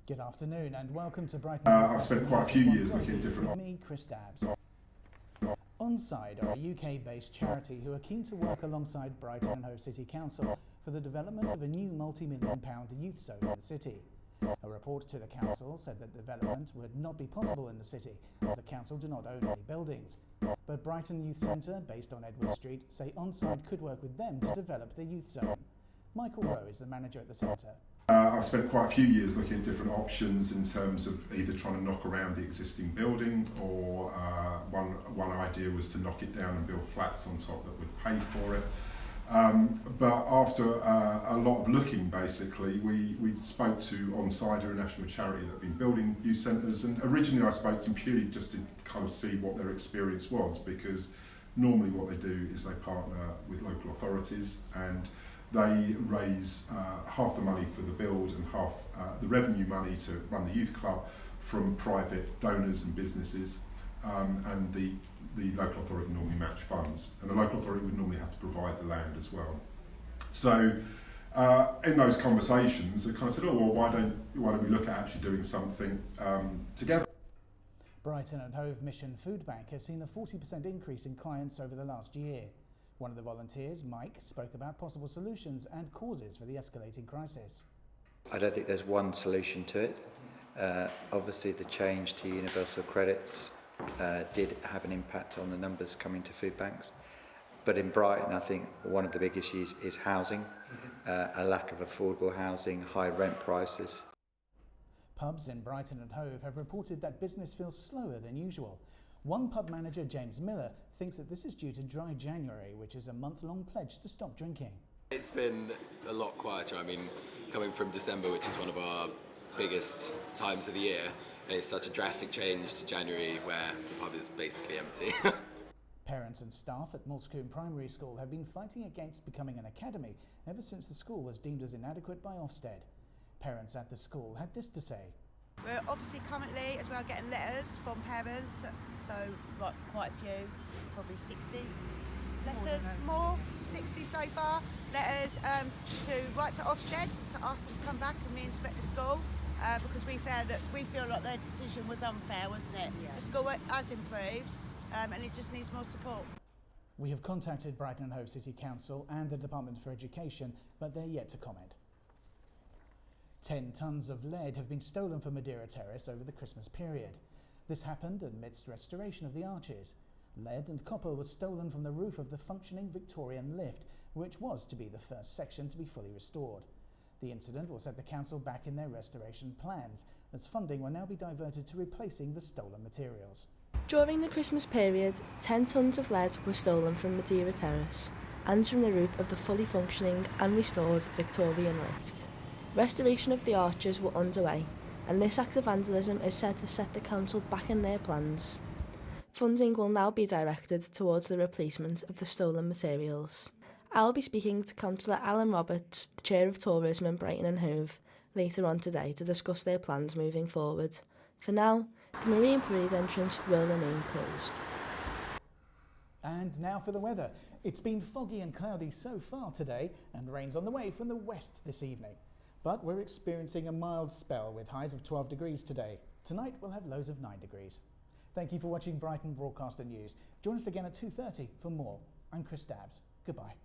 Good afternoon and welcome to Brighton. I've spent quite a few years looking at different... Me, Chris Dabbs. Onside are a UK-based charity who are keen to work alongside Brighton and Hove City Council for the development of a new multi-million-pound youth zone in the city. A report to the council said that development would not be possible in the city as the council do not own any buildings. But Brighton Youth Centre, based on Edward Street, say Onside could work with them to develop the youth zone. Michael Rowe is the manager at the centre. I've spent quite a few years looking at different options in terms of either trying to knock around the existing building or one idea was to knock it down and build flats on top that would pay for it. But after a lot of looking, basically, we spoke to Onside, a national charity that have been building youth centres, and originally I spoke to them purely just to kind of see what their experience was, because normally what they do is they partner with local authorities and they raise half the money for the build and half the revenue money to run the youth club from private donors and businesses, and the local authority normally match funds, and the local authority would normally have to provide the land as well. So in those conversations, they kind of said, oh well, why don't we look at actually doing something together? Brighton and Hove Mission Food Bank has seen a 40% increase in clients over the last year. One of the volunteers, Mike, spoke about possible solutions and causes for the escalating crisis. I don't think there's one solution to it. Obviously the change to universal credits did have an impact on the numbers coming to food banks. But in Brighton, I think one of the big issues is housing, a lack of affordable housing, high rent prices. Pubs in Brighton and Hove have reported that business feels slower than usual. One pub manager, James Miller, thinks that this is due to dry January, which is a month-long pledge to stop drinking. It's been a lot quieter. I mean, coming from December, which is one of our biggest times of the year, it's such a drastic change to January where the pub is basically empty. Parents and staff at Moulsecoombe Primary School have been fighting against becoming an academy ever since the school was deemed as inadequate by Ofsted. Parents at the school had this to say. We're obviously currently as well getting letters from parents, so quite a few, probably 60 letters, more, 60 so far, letters to write to Ofsted to ask them to come back and re-inspect the school because we feel like their decision was unfair, wasn't it? Yeah. The school has improved and it just needs more support. We have contacted Brighton and Hove City Council and the Department for Education, but they're yet to comment. 10 tonnes of lead have been stolen from Madeira Terrace over the Christmas period. This happened amidst restoration of the arches. Lead and copper was stolen from the roof of the functioning Victorian lift, which was to be the first section to be fully restored. The incident will set the council back in their restoration plans, as funding will now be diverted to replacing the stolen materials. During the Christmas period, 10 tonnes of lead were stolen from Madeira Terrace and from the roof of the fully functioning and restored Victorian lift. Restoration of the arches were underway, and this act of vandalism is said to set the council back in their plans. Funding will now be directed towards the replacement of the stolen materials. I will be speaking to Councillor Alan Roberts, the Chair of Tourism in Brighton and Hove, later on today to discuss their plans moving forward. For now, the Marine Parade entrance will remain closed. And now for the weather. It's been foggy and cloudy so far today, and rain's on the way from the west this evening. But we're experiencing a mild spell with highs of 12 degrees today. Tonight we'll have lows of 9 degrees. Thank you for watching Brighton Broadcaster News. Join us again at 2:30 for more. I'm Chris Dabbs. Goodbye.